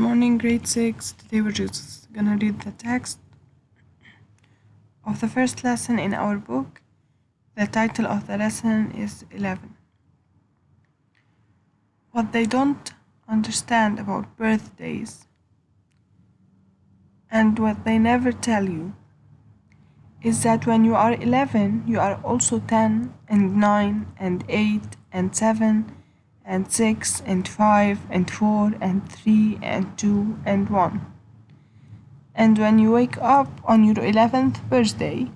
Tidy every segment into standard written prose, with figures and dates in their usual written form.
Morning, grade 6. Today we're just gonna read the text of the first lesson in our book. The title of the lesson is 11. What they don't understand about birthdays and what they never tell you is that when you are 11, you are also 10 and 9 and 8 and 7 and 6 and 5 and 4 and 3 and 2 and 1. And when you wake up on your 11th birthday,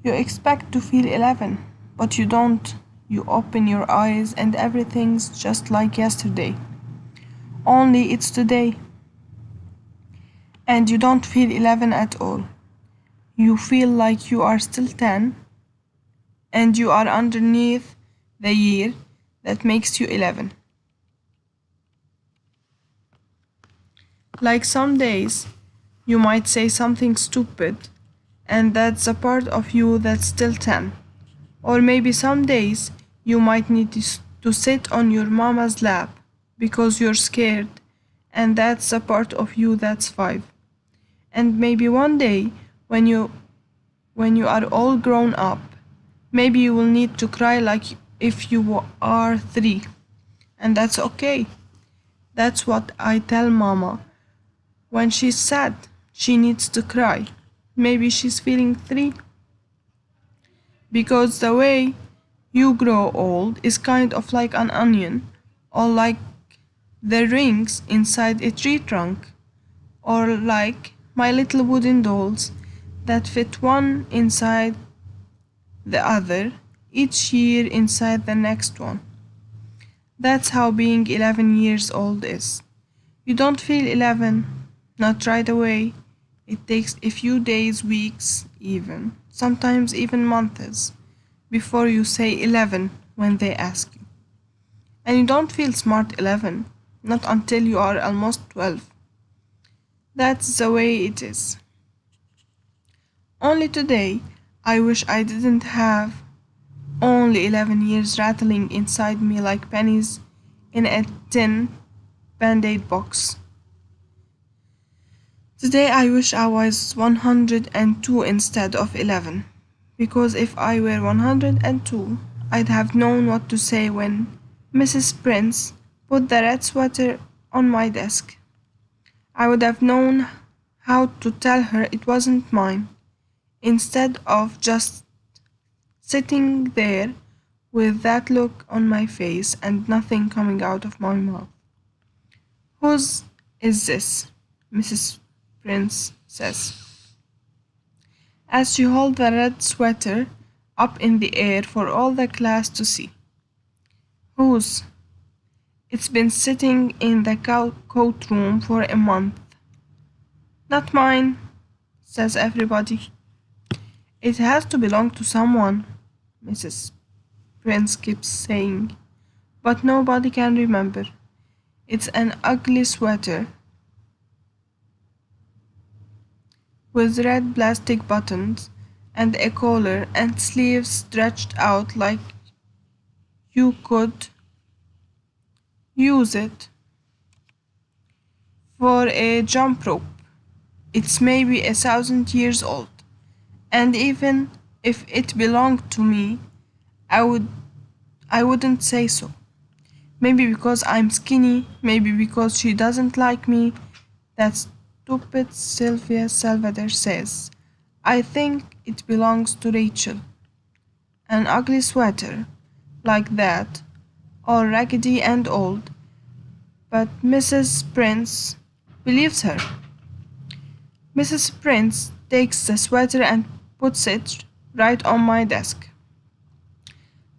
you expect to feel 11, but you don't. You open your eyes and everything's just like yesterday. Only it's today. And you don't feel 11 at all. You feel like you are still 10, and you are underneath the year that makes you 11. Like some days, you might say something stupid, and that's a part of you that's still 10. Or maybe some days you might need to sit on your mama's lap because you're scared, and that's a part of you that's 5. And maybe one day when you are all grown up, maybe you will need to cry like if you are 3. And that's okay. That's what I tell mama. When she's sad, she needs to cry. Maybe she's feeling 3. Because the way you grow old is kind of like an onion, or like the rings inside a tree trunk, or like my little wooden dolls that fit one inside the other, each year inside the next one. That's how being 11 years old is. You don't feel 11, not right away. It takes a few days, weeks, even, sometimes even months, before you say 11 when they ask you. And you don't feel smart 11, not until you are almost 12. That's the way it is. Only today, I wish I didn't have only 11 years rattling inside me like pennies in a tin Band-Aid box. Today I wish I was 102 instead of 11, because if I were 102, I'd have known what to say when Mrs. Prince put the red sweater on my desk. I would have known how to tell her it wasn't mine, instead of just sitting there with that look on my face and nothing coming out of my mouth. Whose is this? Mrs. Prince says, as she holds the red sweater up in the air for all the class to see. Whose? It's been sitting in the coat room for a month. Not mine, says everybody. It has to belong to someone, Mrs. Prince keeps saying, but nobody can remember. It's an ugly sweater with red plastic buttons and a collar and sleeves stretched out like you could use it for a jump rope. It's maybe 1,000 years old, and even if it belonged to me, I wouldn't say so. Maybe because I'm skinny, maybe because she doesn't like me. That stupid Sylvia Salvador says, I think it belongs to Rachel. An ugly sweater, like that, all raggedy and old, but Mrs. Prince believes her. Mrs. Prince takes the sweater and puts it right on my desk.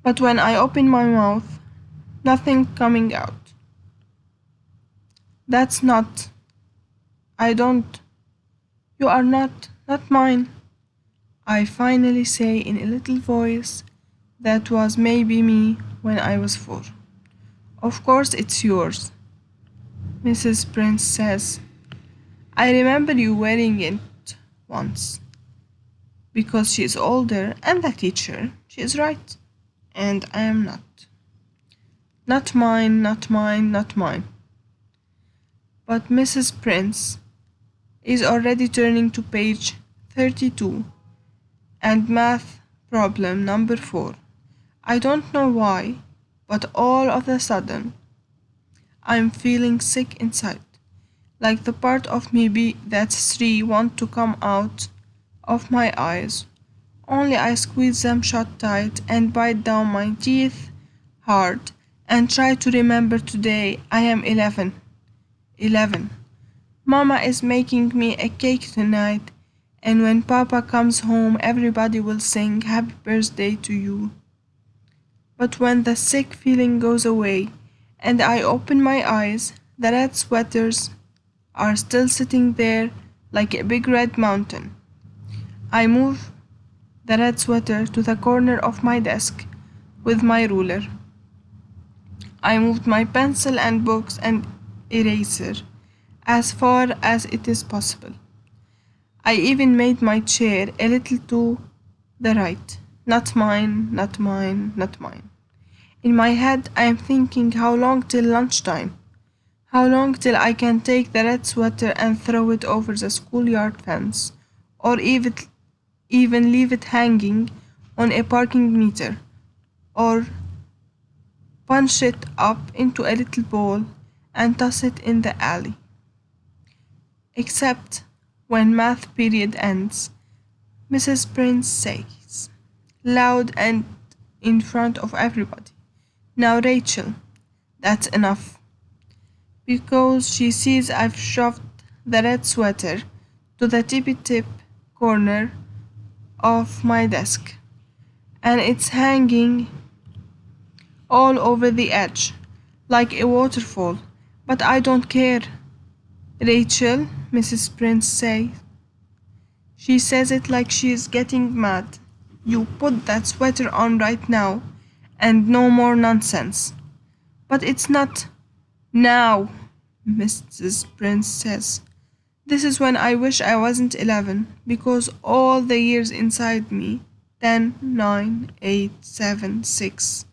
But when I open my mouth, nothing coming out. That's not. I don't. You are not mine. I finally say in a little voice that was maybe me when I was 4. Of course it's yours, Mrs. Prince says. I remember you wearing it once. Because she is older and the teacher, she is right. And I am not. Not mine, not mine, not mine. But Mrs. Prince is already turning to page 32 and math problem number 4. I don't know why, but all of a sudden I'm feeling sick inside. Like the part of me that's 3 want to come out of my eyes. Only I squeeze them shut tight and bite down my teeth hard and try to remember today I am 11. 11. Mama is making me a cake tonight, and when Papa comes home everybody will sing happy birthday to you. But when the sick feeling goes away and I open my eyes, the red sweaters are still sitting there like a big red mountain. I move the red sweater to the corner of my desk with my ruler. I moved my pencil and books and eraser as far as it is possible. I even made my chair a little to the right. Not mine, not mine, not mine. In my head, I am thinking how long till lunchtime? How long till I can take the red sweater and throw it over the schoolyard fence, or even leave it hanging on a parking meter, or punch it up into a little ball and toss it in the alley. Except when math period ends, Mrs. Prince says, loud and in front of everybody, "Now, Rachel, that's enough." Because she sees I've shoved the red sweater to the tippy-tip corner of my desk, and it's hanging all over the edge, like a waterfall, but I don't care. "Rachel," Mrs. Prince says. She says it like she's getting mad. "You put that sweater on right now, and no more nonsense." "But it's not now," Mrs. Prince says. This is when I wish I wasn't 11, because all the years inside me, 10, 9, 8, 7, 6,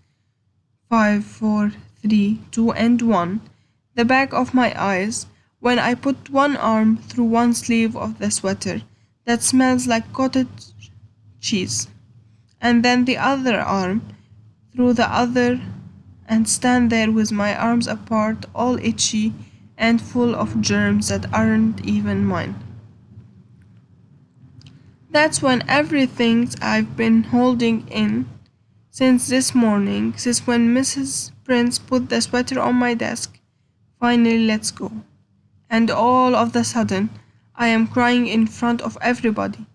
5, 4, 3, 2, and 1, the back of my eyes, when I put one arm through one sleeve of the sweater that smells like cottage cheese, and then the other arm through the other, and stand there with my arms apart, all itchy and full of germs that aren't even mine. That's when everything I've been holding in since this morning, since when Mrs. Prince put the sweater on my desk, finally lets go. And all of a sudden, I am crying in front of everybody.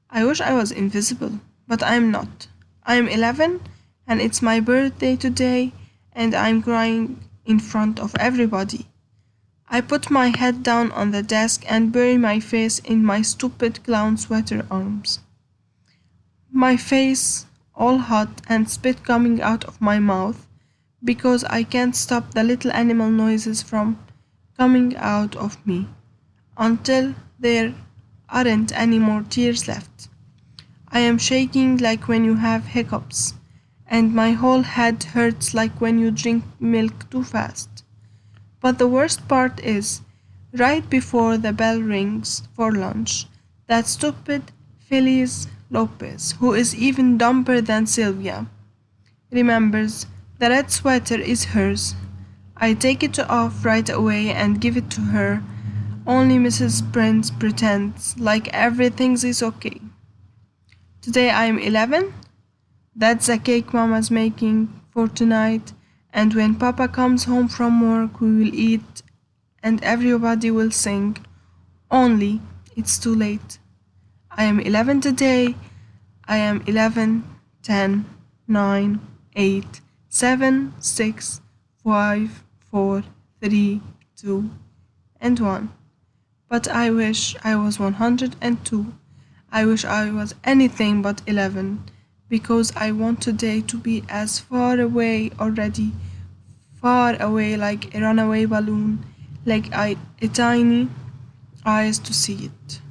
I wish I was invisible, but I'm not. I'm 11, and it's my birthday today, and I'm crying in front of everybody. I put my head down on the desk and bury my face in my stupid clown sweater arms. My face all hot and spit coming out of my mouth because I can't stop the little animal noises from coming out of me until there aren't any more tears left. I am shaking like when you have hiccups, and my whole head hurts like when you drink milk too fast. But the worst part is, right before the bell rings for lunch, that stupid Feliz Lopez, who is even dumber than Sylvia, remembers the red sweater is hers. I take it off right away and give it to her. Only Mrs. Prince pretends like everything is okay. Today I'm 11. That's the cake Mama's making for tonight. And when Papa comes home from work, we will eat and everybody will sing. Only it's too late. I am 11 today. I am 11, 10, 9, 8, 7, 6, 5, 4, 3, 2, and 1. But I wish I was 102. I wish I was anything but 11, because I want today to be as far away already, far away like a runaway balloon, like a tiny eyes to see it.